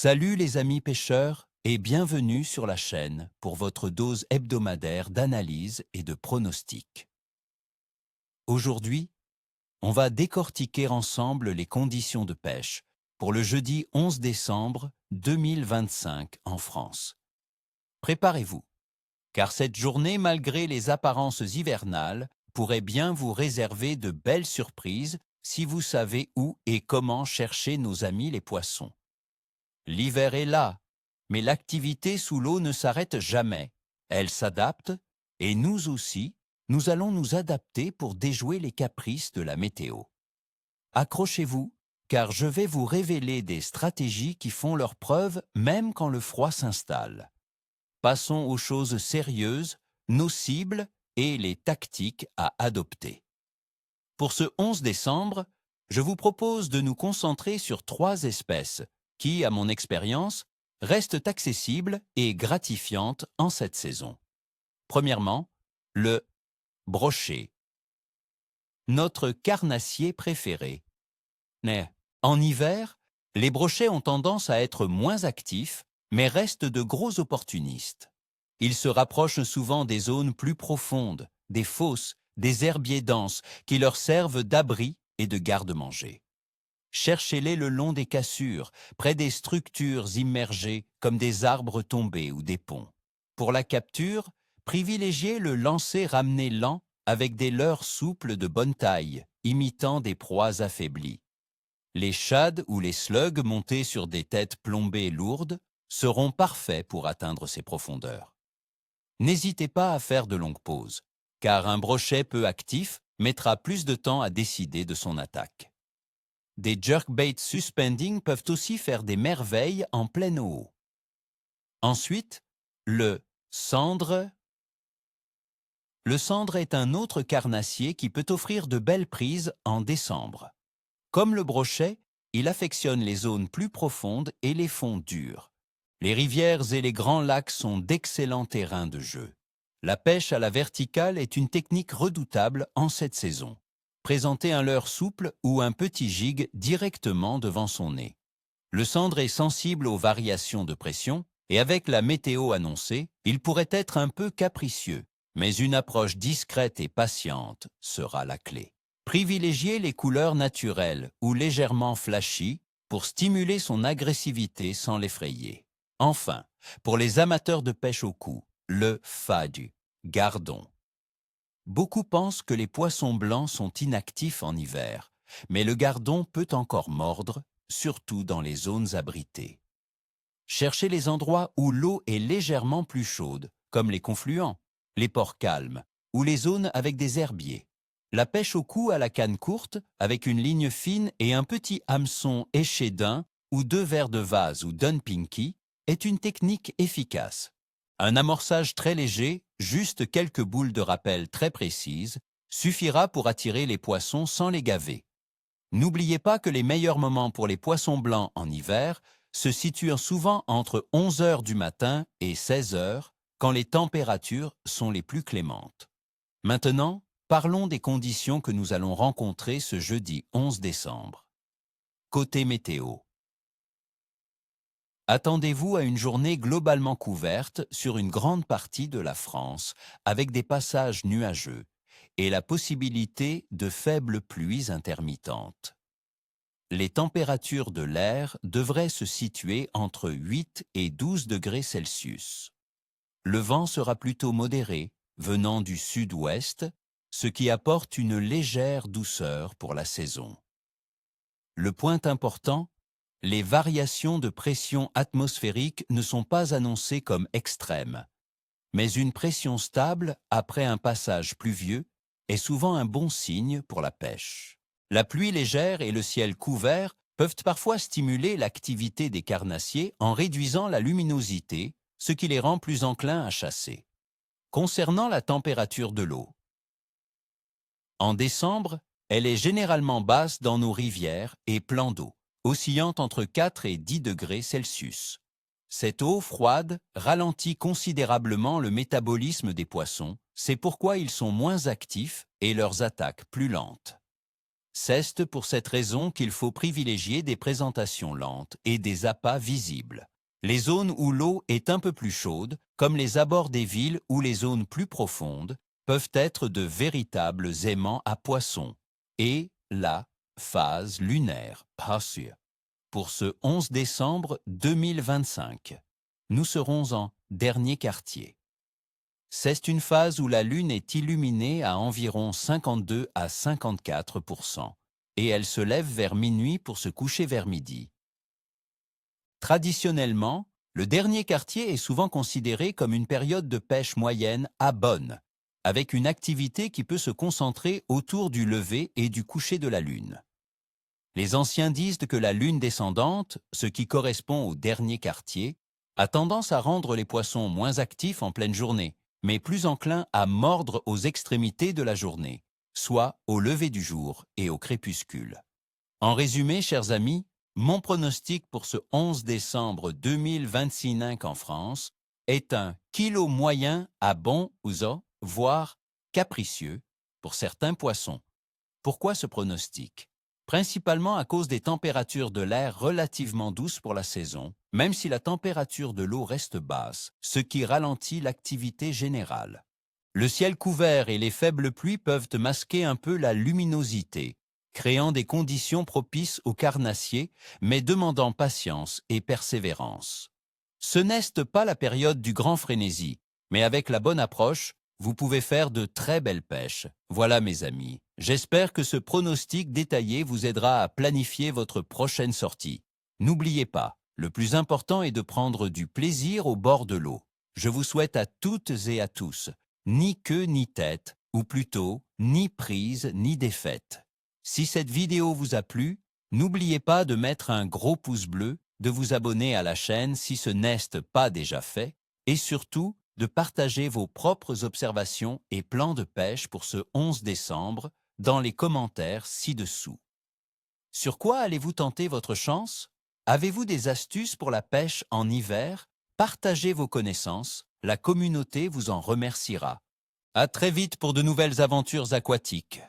Salut les amis pêcheurs et bienvenue sur la chaîne pour votre dose hebdomadaire d'analyse et de pronostic. Aujourd'hui, on va décortiquer ensemble les conditions de pêche pour le jeudi 11 décembre 2025 en France. Préparez-vous, car cette journée, malgré les apparences hivernales, pourrait bien vous réserver de belles surprises si vous savez où et comment chercher nos amis les poissons. L'hiver est là, mais l'activité sous l'eau ne s'arrête jamais. Elle s'adapte, et nous aussi, nous allons nous adapter pour déjouer les caprices de la météo. Accrochez-vous, car je vais vous révéler des stratégies qui font leurs preuves même quand le froid s'installe. Passons aux choses sérieuses, nos cibles et les tactiques à adopter. Pour ce 11 décembre, je vous propose de nous concentrer sur 3 espèces qui, à mon expérience, restent accessibles et gratifiantes en cette saison. Premièrement, le brochet, notre carnassier préféré. Mais en hiver, les brochets ont tendance à être moins actifs, mais restent de gros opportunistes. Ils se rapprochent souvent des zones plus profondes, des fosses, des herbiers denses qui leur servent d'abri et de garde-manger. Cherchez-les le long des cassures, près des structures immergées comme des arbres tombés ou des ponts. Pour la capture, privilégiez le lancer-ramener lent avec des leurres souples de bonne taille, imitant des proies affaiblies. Les shads ou les slugs montés sur des têtes plombées lourdes seront parfaits pour atteindre ces profondeurs. N'hésitez pas à faire de longues pauses, car un brochet peu actif mettra plus de temps à décider de son attaque. Des jerkbaits suspending peuvent aussi faire des merveilles en pleine eau. Ensuite, le cendre. Le cendre est un autre carnassier qui peut offrir de belles prises en décembre. Comme le brochet, il affectionne les zones plus profondes et les fonds durs. Les rivières et les grands lacs sont d'excellents terrains de jeu. La pêche à la verticale est une technique redoutable en cette saison. Présentez un leurre souple ou un petit gig directement devant son nez. Le cendre est sensible aux variations de pression et avec la météo annoncée, il pourrait être un peu capricieux, mais une approche discrète et patiente sera la clé. Privilégiez les couleurs naturelles ou légèrement flashy pour stimuler son agressivité sans l'effrayer. Enfin, pour les amateurs de pêche au cou, le fadu, gardon. Beaucoup pensent que les poissons blancs sont inactifs en hiver, mais le gardon peut encore mordre, surtout dans les zones abritées. Cherchez les endroits où l'eau est légèrement plus chaude, comme les confluents, les ports calmes ou les zones avec des herbiers. La pêche au cou à la canne courte, avec une ligne fine et un petit hameçon éché d'un ou 2 verres de vase ou d'un pinky, est une technique efficace. Un amorçage très léger, juste quelques boules de rappel très précises, suffira pour attirer les poissons sans les gaver. N'oubliez pas que les meilleurs moments pour les poissons blancs en hiver se situent souvent entre 11 heures du matin et 16 heures, quand les températures sont les plus clémentes. Maintenant, parlons des conditions que nous allons rencontrer ce jeudi 11 décembre. Côté météo. Attendez-vous à une journée globalement couverte sur une grande partie de la France, avec des passages nuageux et la possibilité de faibles pluies intermittentes. Les températures de l'air devraient se situer entre 8 et 12 degrés Celsius. Le vent sera plutôt modéré, venant du sud-ouest, ce qui apporte une légère douceur pour la saison. Le point important, les variations de pression atmosphérique ne sont pas annoncées comme extrêmes, mais une pression stable après un passage pluvieux est souvent un bon signe pour la pêche. La pluie légère et le ciel couvert peuvent parfois stimuler l'activité des carnassiers en réduisant la luminosité, ce qui les rend plus enclins à chasser. Concernant la température de l'eau, en décembre, elle est généralement basse dans nos rivières et plans d'eau, oscillant entre 4 et 10 degrés Celsius. Cette eau froide ralentit considérablement le métabolisme des poissons, c'est pourquoi ils sont moins actifs et leurs attaques plus lentes. C'est pour cette raison qu'il faut privilégier des présentations lentes et des appâts visibles. Les zones où l'eau est un peu plus chaude, comme les abords des villes ou les zones plus profondes, peuvent être de véritables aimants à poissons. Et la phase lunaire, Pasur. Pour ce 11 décembre 2025, nous serons en dernier quartier. C'est une phase où la Lune est illuminée à environ 52 à 54% et elle se lève vers minuit pour se coucher vers midi. Traditionnellement, le dernier quartier est souvent considéré comme une période de pêche moyenne à bonne, avec une activité qui peut se concentrer autour du lever et du coucher de la Lune. Les anciens disent que la Lune descendante, ce qui correspond au dernier quartier, a tendance à rendre les poissons moins actifs en pleine journée, mais plus enclins à mordre aux extrémités de la journée, soit au lever du jour et au crépuscule. En résumé, chers amis, mon pronostic pour ce 11 décembre 2025 en France est un kilo moyen à bon ouzo, voire capricieux, pour certains poissons. Pourquoi ce pronostic? Principalement à cause des températures de l'air relativement douces pour la saison, même si la température de l'eau reste basse, ce qui ralentit l'activité générale. Le ciel couvert et les faibles pluies peuvent masquer un peu la luminosité, créant des conditions propices aux carnassiers, mais demandant patience et persévérance. Ce n'est pas la période du grand frénésie, mais avec la bonne approche, vous pouvez faire de très belles pêches. Voilà mes amis, j'espère que ce pronostic détaillé vous aidera à planifier votre prochaine sortie. N'oubliez pas, le plus important est de prendre du plaisir au bord de l'eau. Je vous souhaite à toutes et à tous, ni queue ni tête, ou plutôt, ni prise ni défaite. Si cette vidéo vous a plu, n'oubliez pas de mettre un gros pouce bleu, de vous abonner à la chaîne si ce n'est pas déjà fait, et surtout, de partager vos propres observations et plans de pêche pour ce 11 décembre dans les commentaires ci-dessous. Sur quoi allez-vous tenter votre chance? Avez-vous des astuces pour la pêche en hiver? Partagez vos connaissances, la communauté vous en remerciera. À très vite pour de nouvelles aventures aquatiques.